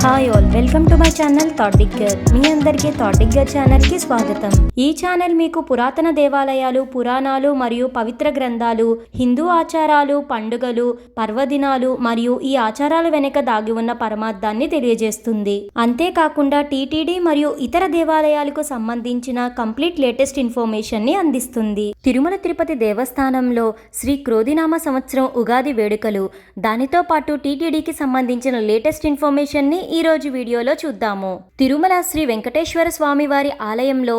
Hi all, welcome to my channel thought digger. మీ అందరికీ thought digger ఛానల్కి స్వాగతం. ఈ ఛానల్ మీకు పురాతన దేవాలయాలు, పురాణాలు మరియు పవిత్ర గ్రంథాలు, హిందూ ఆచారాలు, పండుగలు, పర్వదినాలు మరియు ఈ ఆచారాల వెనుక దాగి ఉన్న పరమార్థాన్ని తెలియజేస్తుంది. అంతేకాకుండా టీటీడీ మరియు ఇతర దేవాలయాలకు సంబంధించిన కంప్లీట్ లేటెస్ట్ ఇన్ఫర్మేషన్ ని అందిస్తుంది. తిరుమల తిరుపతి దేవస్థానంలో శ్రీ క్రోధినామ సంవత్సరం ఉగాది వేడుకలు, దానితో పాటు టీటీడీకి సంబంధించిన లేటెస్ట్ ఇన్ఫర్మేషన్ ని ఈ రోజు వీడియోలో చూద్దాము. తిరుమల శ్రీ వెంకటేశ్వర స్వామి వారి ఆలయంలో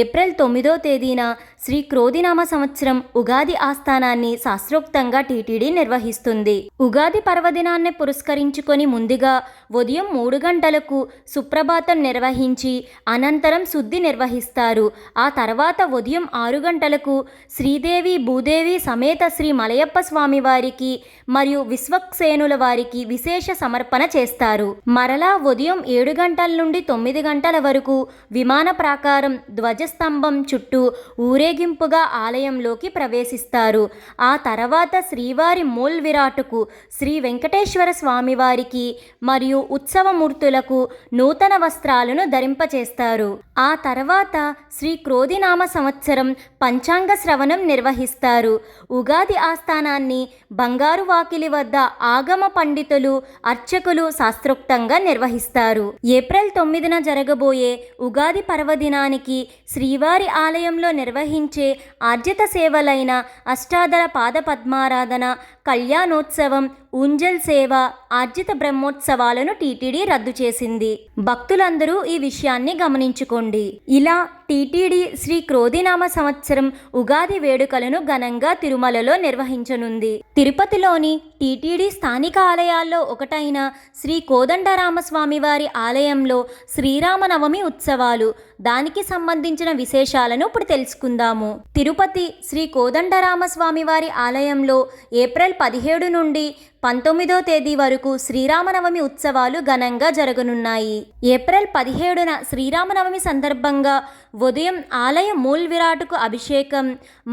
ఏప్రిల్ 9వ తేదీన శ్రీ క్రోధినామ సంవత్సరం ఉగాది ఆస్థానాన్ని శాస్త్రోక్తంగా టీటీడీ నిర్వహిస్తుంది. ఉగాది పర్వదినాన్ని పురస్కరించుకొని ముందుగా ఉదయం 3 గంటలకు సుప్రభాతం నిర్వహించి అనంతరం శుద్ధి నిర్వహిస్తారు. ఆ తర్వాత ఉదయం 6 గంటలకు శ్రీదేవి భూదేవి సమేత శ్రీ మలయప్ప స్వామి వారికి మరియు విశ్వక్సేనుల వారికి విశేష సమర్పణ చేస్తారు. మరలా ఉదయం 7 గంటల నుండి 9 గంటల వరకు విమాన ప్రాకారం ధ్వజస్తంభం చుట్టూ ఊరేగింపుగా ఆలయంలోకి ప్రవేశిస్తారు. ఆ తర్వాత శ్రీవారి మూల్ విరాటుకు శ్రీ వెంకటేశ్వర స్వామివారికి మరియు ఉత్సవమూర్తులకు నూతన వస్త్రాలను ధరింపచేస్తారు. ఆ తర్వాత శ్రీ క్రోధినామ సంవత్సరం పంచాంగ శ్రవణం నిర్వహిస్తారు. ఉగాది ఆస్థానాన్ని బంగారు వాకిలి వద్ద ఆగమ పండితులు, అర్చకులు శాస్త్రోక్తంగా నిర్వహిస్తారు. ఏప్రిల్ 9న జరగబోయే ఉగాది పర్వదినానికి శ్రీవారి ఆలయంలో నిర్వహించే ఆర్జిత సేవలైన అష్టాదళ పాద పద్మారాధన, కళ్యాణోత్సవం, ఊంజల్ సేవ, ఆర్జిత బ్రహ్మోత్సవాలను టీటీడీ రద్దు చేసింది. భక్తులందరూ ఈ విషయాన్ని గమనించుకోండి. ఇలా టీటీడీ శ్రీ క్రోధినామ సంవత్సరం ఉగాది వేడుకలను ఘనంగా తిరుమలలో నిర్వహించనుంది. తిరుపతిలోని టీటీడీ స్థానిక ఆలయాల్లో ఒకటైన శ్రీ కోదండరామస్వామి వారి ఆలయంలో శ్రీరామనవమి ఉత్సవాలు, దానికి సంబంధించిన విశేషాలను ఇప్పుడు తెలుసుకుందాము. తిరుపతి శ్రీ కోదండరామస్వామి వారి ఆలయంలో ఏప్రిల్ 17 నుండి 19వ తేదీ వరకు శ్రీరామనవమి ఉత్సవాలు ఘనంగా జరగనున్నాయి. ఏప్రిల్ 17న శ్రీరామనవమి సందర్భంగా ఉదయం ఆలయ మూల్ విరాటుకు అభిషేకం,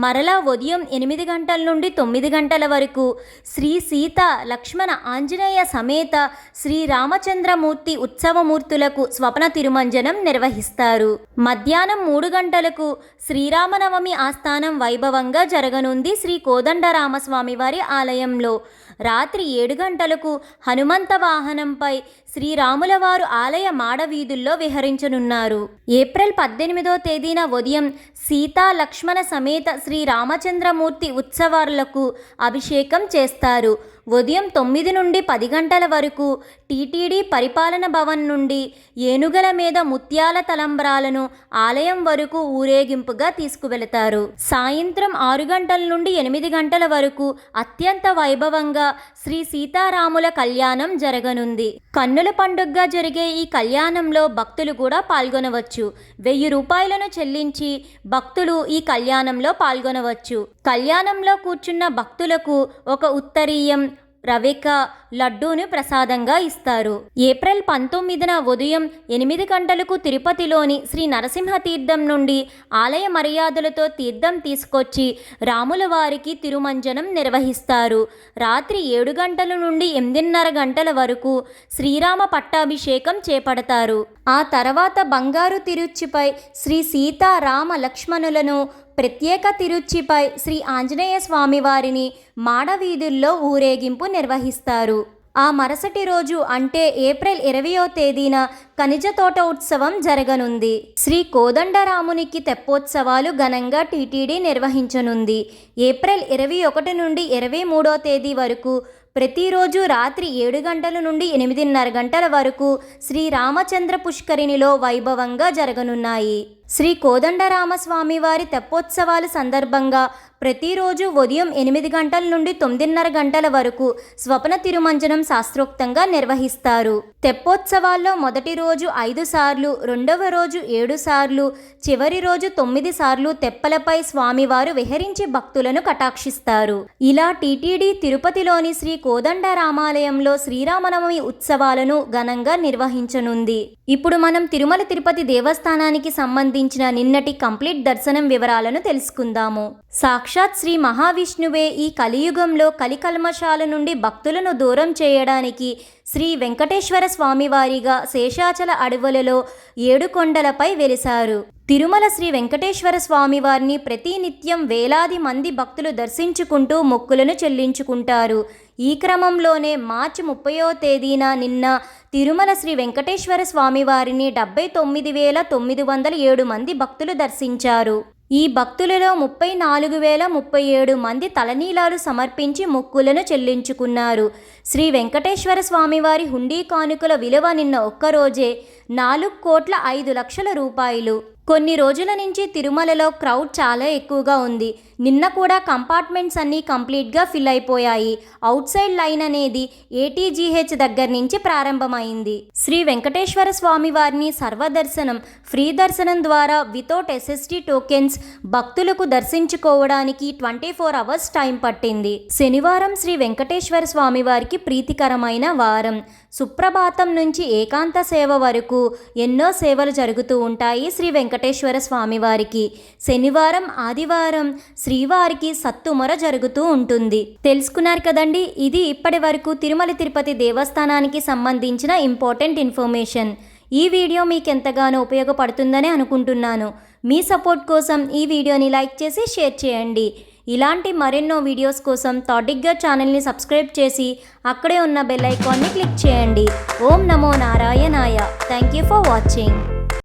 మరలా ఉదయం 8 గంటల నుండి 9 గంటల వరకు శ్రీ సీత లక్ష్మణ ఆంజనేయ సమేత శ్రీ రామచంద్రమూర్తి ఉత్సవమూర్తులకు స్వప్న తిరుమంజనం నిర్వహిస్తారు. మధ్యాహ్నం 3 గంటలకు శ్రీరామనవమి ఆస్థానం వైభవంగా జరగనుంది శ్రీ కోదండరామస్వామి వారి ఆలయంలో. రాత్రి 7 గంటలకు హనుమంత వాహనంపై శ్రీరాముల వారు ఆలయ మాడవీధుల్లో విహరించనున్నారు. ఏప్రిల్ 18వ తేదీన ఉదయం సీతా లక్ష్మణ సమేత శ్రీ రామచంద్రమూర్తి ఉత్సవాలకు అభిషేకం చేస్తారు. ఉదయం 9 నుండి 10 గంటల వరకు టీటీడీ పరిపాలన భవన్ నుండి ఏనుగల మీద ముత్యాల తలంబ్రాలను ఆలయం వరకు ఊరేగింపుగా తీసుకువెళతారు. సాయంత్రం 6 గంటల నుండి 8 గంటల వరకు అత్యంత వైభవంగా శ్రీ సీతారాముల కళ్యాణం జరగనుంది. కన్నుల పండుగగా జరిగే ఈ కళ్యాణంలో భక్తులు కూడా పాల్గొనవచ్చు. 1000 రూపాయలను చెల్లించి భక్తులు ఈ కళ్యాణంలో పాల్గొనవచ్చు. కళ్యాణంలో కూర్చున్న భక్తులకు ఒక ఉత్తరీయం, రవిక, లడ్డూను ప్రసాదంగా ఇస్తారు. ఏప్రిల్ 19న ఉదయం 8 గంటలకు తిరుపతిలోని శ్రీ నరసింహ తీర్థం నుండి ఆలయ మర్యాదలతో తీర్థం తీసుకొచ్చి రాముల వారికి తిరుమంజనం నిర్వహిస్తారు. రాత్రి 7 గంటల నుండి 8:30 గంటల వరకు శ్రీరామ పట్టాభిషేకం చేపడతారు. ఆ తర్వాత బంగారు తిరుచిపై శ్రీ సీతా రామ లక్ష్మణులను, ప్రత్యేక తిరుచిపై శ్రీ ఆంజనేయ స్వామి వారిని మాడవీధుల్లో ఊరేగింపు నిర్వహిస్తారు. ఆ మరుసటి రోజు అంటే ఏప్రిల్ 20వ తేదీన ఖనిజ తోట ఉత్సవం జరగనుంది. శ్రీ కోదండరామునికి తెప్పోత్సవాలు ఘనంగా టీటీడీ నిర్వహించనుంది. ఏప్రిల్ 21 నుండి 23వ తేదీ వరకు ప్రతిరోజు రాత్రి 7 గంటల నుండి 8:30 గంటల వరకు శ్రీ రామచంద్ర పుష్కరిణిలో వైభవంగా జరగనున్నాయి. శ్రీ కోదండరామస్వామి వారి తెప్పోత్సవాల సందర్భంగా ప్రతిరోజు ఉదయం 8 గంటల నుండి 9:30 గంటల వరకు స్వప్న తిరుమంజనం శాస్త్రోక్తంగా నిర్వహిస్తారు. తెప్పోత్సవాల్లో మొదటి రోజు 5 సార్లు, రెండవ రోజు 7 సార్లు, చివరి రోజు 9 సార్లు తెప్పలపై స్వామివారు విహరించి భక్తులను కటాక్షిస్తారు. ఇలా టీటీడీ తిరుపతిలోని శ్రీ కోదండరామాలయంలో శ్రీరామనవమి ఉత్సవాలను ఘనంగా నిర్వహించనుంది. ఇప్పుడు మనం తిరుమల తిరుపతి దేవస్థానానికి సంబంధించి సంబంధించిన నిన్నటి కంప్లీట్ దర్శనం వివరాలను తెలుసుకుందాము. సాక్షాత్ శ్రీ మహావిష్ణువే ఈ కలియుగంలో కలికల్మషాల నుండి భక్తులను దూరం చేయడానికి శ్రీ వెంకటేశ్వర స్వామివారిగా శేషాచల అడవులలో 7 కొండలపై వెలిశారు. తిరుమల శ్రీ వెంకటేశ్వర స్వామివారిని ప్రతినిత్యం వేలాది మంది భక్తులు దర్శించుకుంటూ మొక్కులను చెల్లించుకుంటారు. ఈ క్రమంలోనే మార్చి 30వ తేదీన నిన్న తిరుమల శ్రీ వెంకటేశ్వర స్వామివారిని 79,907 మంది భక్తులు దర్శించారు. ఈ భక్తులలో 34,037 మంది తలనీలాలు సమర్పించి మొక్కులను చెల్లించుకున్నారు. శ్రీ వెంకటేశ్వర స్వామివారి హుండీ కానుకల విలువ నిన్న ఒక్కరోజే 4,05,00,000 రూపాయలు. కొన్ని రోజుల నుంచి తిరుమలలో క్రౌడ్ చాలా ఎక్కువగా ఉంది. నిన్న కూడా కంపార్ట్మెంట్స్ అన్నీ కంప్లీట్గా ఫిల్ అయిపోయాయి. అవుట్ సైడ్ లైన్ అనేది ATGH దగ్గర నుంచి ప్రారంభమైంది. శ్రీ వెంకటేశ్వర స్వామి వారిని సర్వదర్శనం ఫ్రీ దర్శనం ద్వారా వితౌట్ SST టోకెన్స్ భక్తులకు దర్శించుకోవడానికి 24 అవర్స్ టైం పట్టింది. శనివారం శ్రీ వెంకటేశ్వర స్వామి వారికి ప్రీతికరమైన వారం. సుప్రభాతం నుంచి ఏకాంత సేవ వరకు ఎన్నో సేవలు జరుగుతూ ఉంటాయి శ్రీ వెంకటేశ్వర స్వామివారికి. శనివారం, ఆదివారం శ్రీవారికి సత్తుమొర జరుగుతూ ఉంటుంది. తెలుసుకున్నారు కదండి, ఇది ఇప్పటి వరకు తిరుమల తిరుపతి దేవస్థానానికి సంబంధించిన ఇంపార్టెంట్ ఇన్ఫర్మేషన్. ఈ వీడియో మీకు ఎంతగానో ఉపయోగపడుతుందని అనుకుంటున్నాను. మీ సపోర్ట్ కోసం ఈ వీడియోని లైక్ చేసి షేర్ చేయండి. ఇలాంటి మరెన్నో వీడియోస్ కోసం థాట్దిగ్గర్ ఛానల్ని సబ్స్క్రైబ్ చేసి అక్కడే ఉన్న బెల్ ఐకాన్ని క్లిక్ చేయండి. ఓం నమో నారాయణాయ. Thank you for watching.